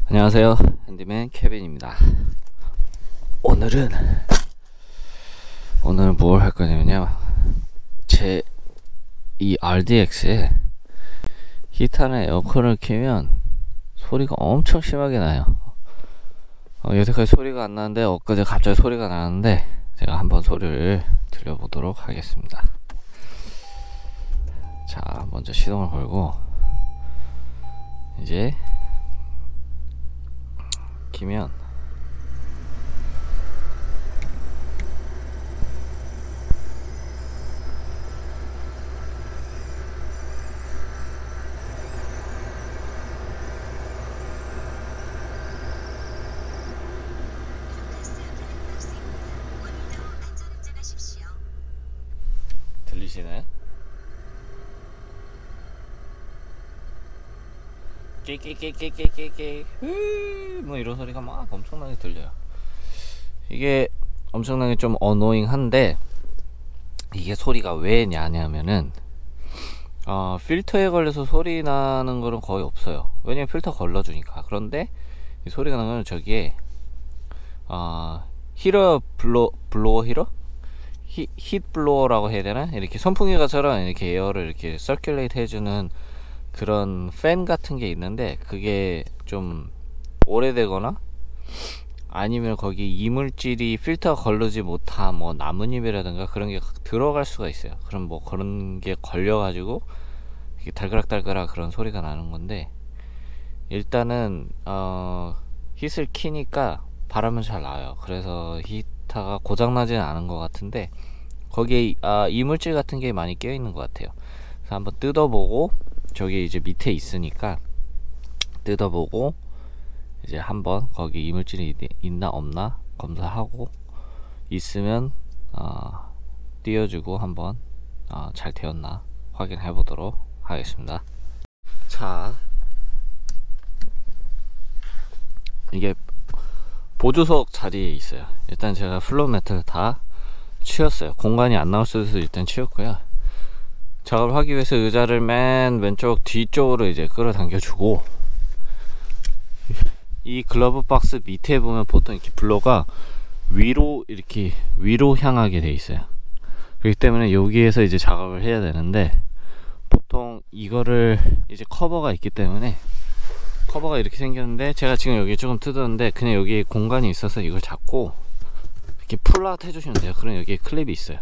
안녕하세요, 핸디맨 케빈입니다. 오늘은 뭘 할 거냐면요, 제 이 RDX에 히터나 에어컨을 켜면 소리가 엄청 심하게 나요. 여태까지 소리가 안 나는데 엊그제 갑자기 소리가 나는데 제가 한번 소리를 들려보도록 하겠습니다. 자, 먼저 시동을 걸고 이제 키면 들리시나요? 깨깨깨깨깨깨깨 뭐 이런 소리가 막 엄청나게 들려요. 이게 엄청나게 좀 어노잉한데, 이게 소리가 왜 나냐면은 필터에 걸려서 소리 나는 거는 거의 없어요. 왜냐면 필터 걸러주니까. 그런데 이 소리가 나면 저기에 히터 블로어 히트 블로어라고 해야 되나? 이렇게 선풍기가처럼 이렇게 에어를 이렇게 서큘레이트 해주는 그런 팬 같은 게 있는데, 그게 좀 오래되거나 아니면 거기 이물질이 필터 걸르지 못한 뭐 나뭇잎이라든가 그런 게 들어갈 수가 있어요. 그럼 뭐 그런 게 걸려가지고 이게 달그락달그락 그런 소리가 나는 건데, 일단은 히트를 키니까 바람은 잘 나와요. 그래서 히터가 고장나지는 않은 것 같은데, 거기에 이물질 같은 게 많이 껴 있는 것 같아요. 그래서 한번 뜯어보고, 저기 이제 밑에 있으니까 뜯어보고 이제 한번 거기 이물질이 있나 없나 검사하고, 있으면 띄워주고 한번 잘 되었나 확인해 보도록 하겠습니다. 자, 이게 보조석 자리에 있어요. 일단 제가 플로어 매트를 다 치웠어요. 공간이 안 나올 수도 있어서 일단 치웠고요. 작업을 하기 위해서 의자를 맨 왼쪽 뒤쪽으로 이제 끌어당겨 주고, 이 글러브 박스 밑에 보면 보통 이렇게 블로가 이렇게 위로 향하게 돼 있어요. 그렇기 때문에 여기에서 이제 작업을 해야 되는데, 보통 이거를 이제 커버가 있기 때문에, 커버가 이렇게 생겼는데 제가 지금 여기 조금 뜯었는데 그냥 여기에 공간이 있어서 이걸 잡고 이렇게 풀아웃 해주시면 돼요. 그럼 여기에 클립이 있어요.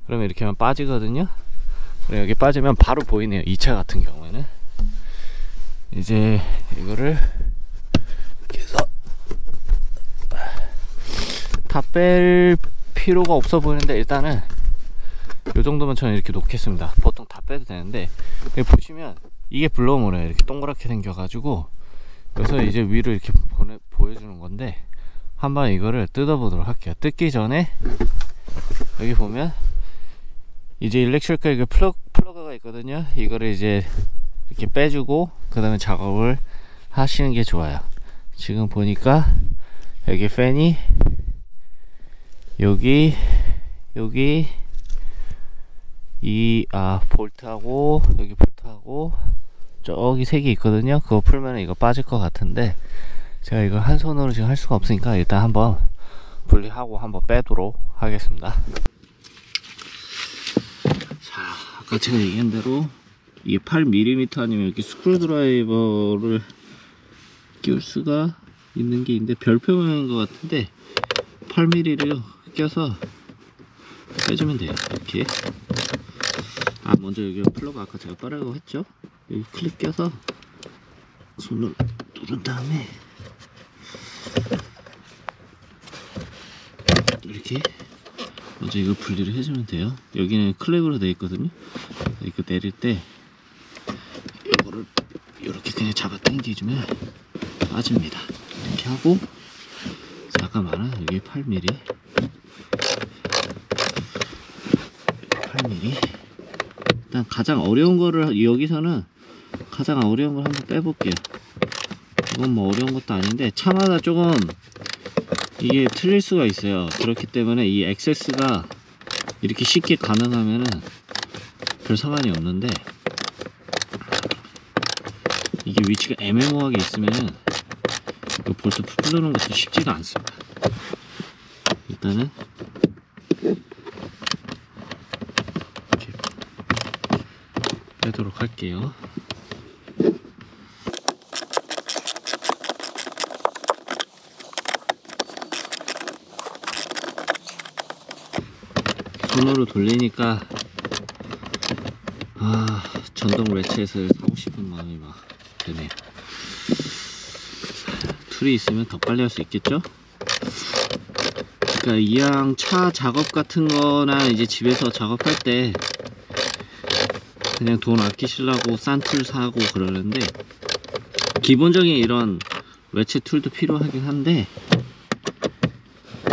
그러면 이렇게 하면 빠지거든요. 그럼 여기 빠지면 바로 보이네요. 이 차 같은 경우에는 이제 이거를 이렇게 해서 다 뺄 필요가 없어 보이는데, 일단은 요 정도면 저는 이렇게 놓겠습니다. 보통 다 빼도 되는데, 여기 보시면 이게 블로어모래요. 이렇게 동그랗게 생겨가지고, 그래서 이제 위로 이렇게 보여주는 건데, 한번 이거를 뜯어보도록 할게요. 뜯기 전에 여기 보면 이제 일렉트리컬 이거 플러그가 있거든요. 이거를 이제 이렇게 빼주고 그 다음에 작업을 하시는 게 좋아요. 지금 보니까 여기 팬이 여기 이 볼트하고 여기 볼트하고 저기 세 개 있거든요. 그거 풀면 이거 빠질 것 같은데, 제가 이걸 한 손으로 지금 할 수가 없으니까 일단 한번 분리하고 한번 빼도록 하겠습니다. 자, 아까 제가 얘기한 대로 이게 8mm 아니면 이렇게 스크류 드라이버를 끼울 수가 있는 게 있는데, 별표 모양인 것 같은데 8mm를 껴서 빼주면 돼요. 이렇게. 먼저 여기 플러그 아까 제가 빠르고 했죠? 여기 클립 껴서 손을 누른 다음에 이렇게 먼저 이거 분리를 해주면 돼요. 여기는 클립으로 되어 있거든요. 이거 내릴 때 이거를 이렇게 그냥 잡아 당겨주면 빠집니다. 이렇게 하고, 아까 말한 여기 8mm 일단 가장 어려운 거를, 여기서는 가장 어려운 걸 한번 빼볼게요. 이건 뭐 어려운 것도 아닌데, 차마다 조금 이게 틀릴 수가 있어요. 그렇기 때문에 이 액세스가 이렇게 쉽게 가능하면은 별 상관이 없는데, 이게 위치가 애매모호하게 있으면은 이 볼트 풀는 것도 쉽지가 않습니다. 일단은 이렇게 빼도록 할게요. 손으로 돌리니까 전동 레쳇을 사고 싶은 마음이 막 드네요. 툴이 있으면 더 빨리 할 수 있겠죠? 그러니까 이왕 차 작업 같은 거나 이제 집에서 작업할 때 그냥 돈 아끼시려고 싼 툴 사고 그러는데, 기본적인 이런 레쳇 툴도 필요하긴 한데,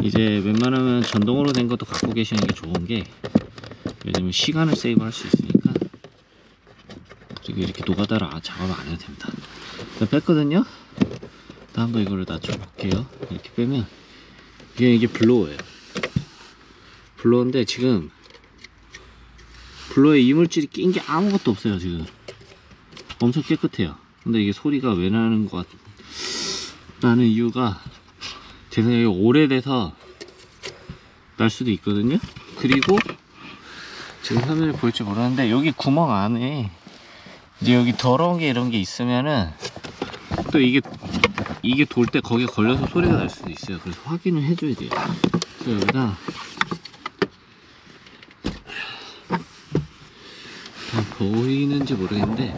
이제 웬만하면 전동으로 된 것도 갖고 계시는 게 좋은 게, 왜냐면 시간을 세이브 할 수 있으니까. 그리고 이렇게 노가다를 작업을 안 해도 됩니다. 뺐거든요? 한번 이거를 낮춰 볼게요. 이렇게 빼면 이게 블로어예요. 블로어인데 지금 블로어에 이물질이 낀 게 아무것도 없어요. 지금 엄청 깨끗해요. 근데 이게 소리가 왜 나는 것 나는 이유가 제 생각에 오래돼서 날 수도 있거든요. 그리고 지금 화면에 보일지 모르는데 여기 구멍 안에 이제 여기 더러운 게 이런 게 있으면은 또 이게 돌 때 거기에 걸려서 소리가 날 수도 있어요. 그래서 확인을 해줘야 돼요. 그래서 여기다 보이는지 모르겠는데,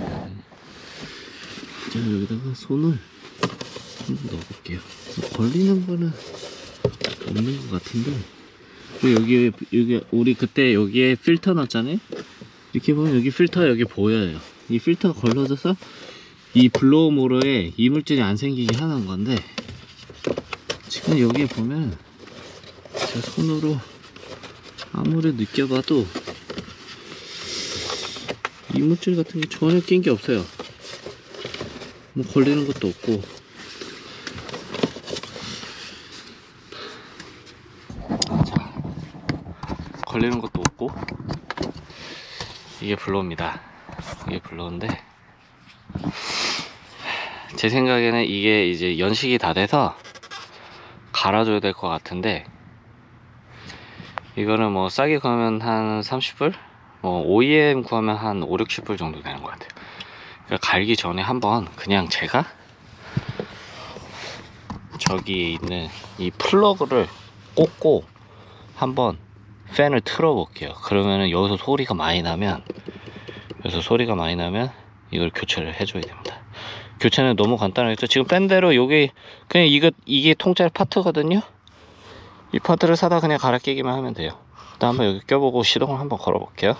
제가 여기다가 손을 한번 넣어볼게요. 걸리는 거는 없는 것 같은데, 여기 우리 그때 여기에 필터 넣었잖아요. 이렇게 보면 여기 필터 여기 보여요. 이 필터가 걸러져서 이 블로어 모러에 이물질이 안 생기게 하는 건데, 지금 여기에 보면 제 손으로 아무리 느껴봐도 이물질 같은 게 전혀 낀 게 없어요. 뭐 걸리는 것도 없고. 자, 걸리는 것도 없고. 이게 블로어입니다. 이게 블로어인데, 제 생각에는 이게 이제 연식이 다 돼서 갈아줘야 될 것 같은데, 이거는 뭐 싸게 구하면 한 30불? 뭐 OEM 구하면 한 5, 60불 정도 되는 것 같아요. 그러니까 갈기 전에 한번 그냥 제가 저기 있는 이 플러그를 꽂고 한번 팬을 틀어 볼게요. 그러면은 여기서 소리가 많이 나면 이걸 교체를 해줘야 됩니다. 교체는 너무 간단하겠죠. 지금 뺀 대로 여기 그냥 이게 통짜리 파트거든요. 이 파트를 사다 그냥 갈아 끼기만 하면 돼요. 일단 한번 여기 껴보고 시동을 한번 걸어 볼게요.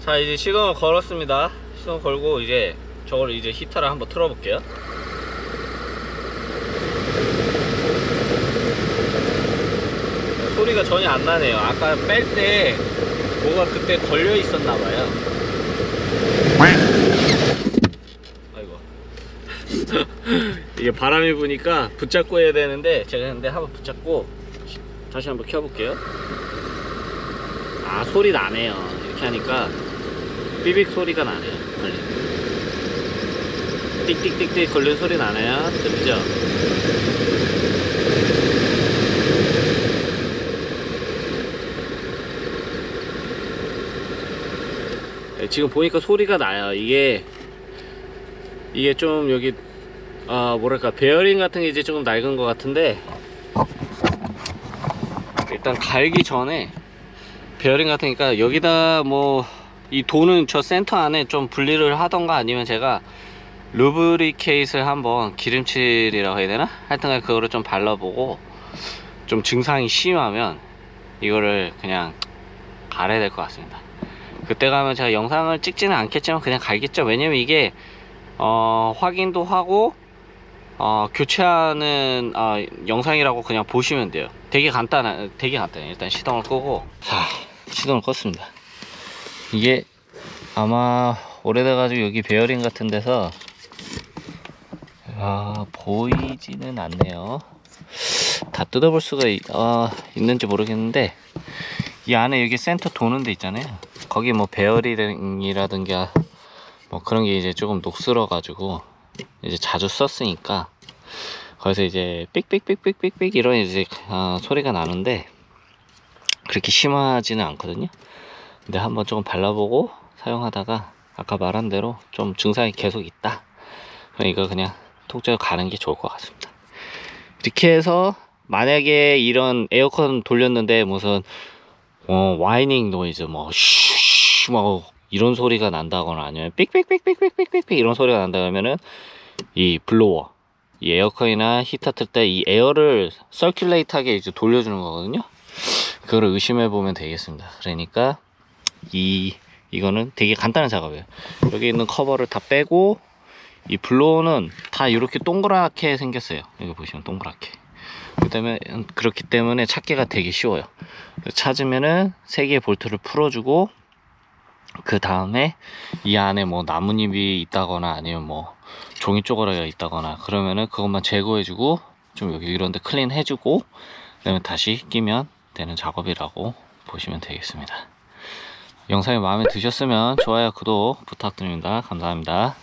자, 이제 시동을 걸었습니다. 시동 걸고 이제 저걸 이제 히터를 한번 틀어 볼게요. 소리가 전혀 안 나네요. 아까 뺄 때 뭐가 그때 걸려 있었나 봐요. 아이고. 이게 바람이 부니까 붙잡고 해야 되는데, 제가 근데 한번 붙잡고 다시 한번 켜볼게요. 아, 소리 나네요. 이렇게 하니까 삐빅 소리가 나네요. 띡띡띡띡 걸리는 소리 나네요. 들리죠? 지금 보니까 소리가 나요. 이게 좀 여기 뭐랄까 베어링 같은 게 이제 조금 낡은 것 같은데, 일단 갈기 전에 베어링 같으니까 여기다 뭐 이 도는 저 센터 안에 좀 분리를 하던가, 아니면 제가 루브리케이트를 한번 기름칠이라고 해야 되나? 하여튼간 그거를 좀 발라보고, 좀 증상이 심하면 이거를 그냥 갈아야 될 것 같습니다. 그때 가면 제가 영상을 찍지는 않겠지만 그냥 갈겠죠. 왜냐면 이게 확인도 하고 교체하는 영상이라고 그냥 보시면 돼요. 되게 간단해요. 일단 시동을 끄고, 자, 시동을 껐습니다. 이게 아마 오래돼가지고 여기 베어링 같은 데서 보이지는 않네요. 다 뜯어볼 수가 있는지 모르겠는데, 이 안에 여기 센터 도는 데 있잖아요. 거기 뭐 베어링이라든가 뭐 그런 게 이제 조금 녹슬어 가지고 이제 자주 썼으니까 거기서 이제 삑삑삑삑삑삑 이런 이제 소리가 나는데 그렇게 심하지는 않거든요. 근데 한번 조금 발라보고 사용하다가 아까 말한 대로 좀 증상이 계속 있다, 그럼 이거 그냥 통째로 가는 게 좋을 것 같습니다. 이렇게 해서 만약에 이런 에어컨 돌렸는데 무슨 와이닝 노이즈 뭐 쉬쉬 뭐 이런 소리가 난다거나 아니면 삑삑삑삑삑삑삑 이런 소리가 난다 하면은 이 블로워, 이 에어컨이나 히터 틀 때 이 에어를 서큘레이트하게 이제 돌려주는 거거든요. 그거를 의심해 보면 되겠습니다. 그러니까 이거는 되게 간단한 작업이에요. 여기 있는 커버를 다 빼고, 이 블로어는 다 이렇게 동그랗게 생겼어요. 여기 보시면 동그랗게. 그렇기 때문에 찾기가 되게 쉬워요. 찾으면은 3개의 볼트를 풀어주고, 그 다음에 이 안에 뭐 나뭇잎이 있다거나 아니면 뭐 종이 쪼가리가 있다거나 그러면은 그것만 제거해주고, 좀 여기 이런데 클린 해주고, 그 다음에 다시 끼면 되는 작업이라고 보시면 되겠습니다. 영상이 마음에 드셨으면 좋아요, 구독 부탁드립니다. 감사합니다.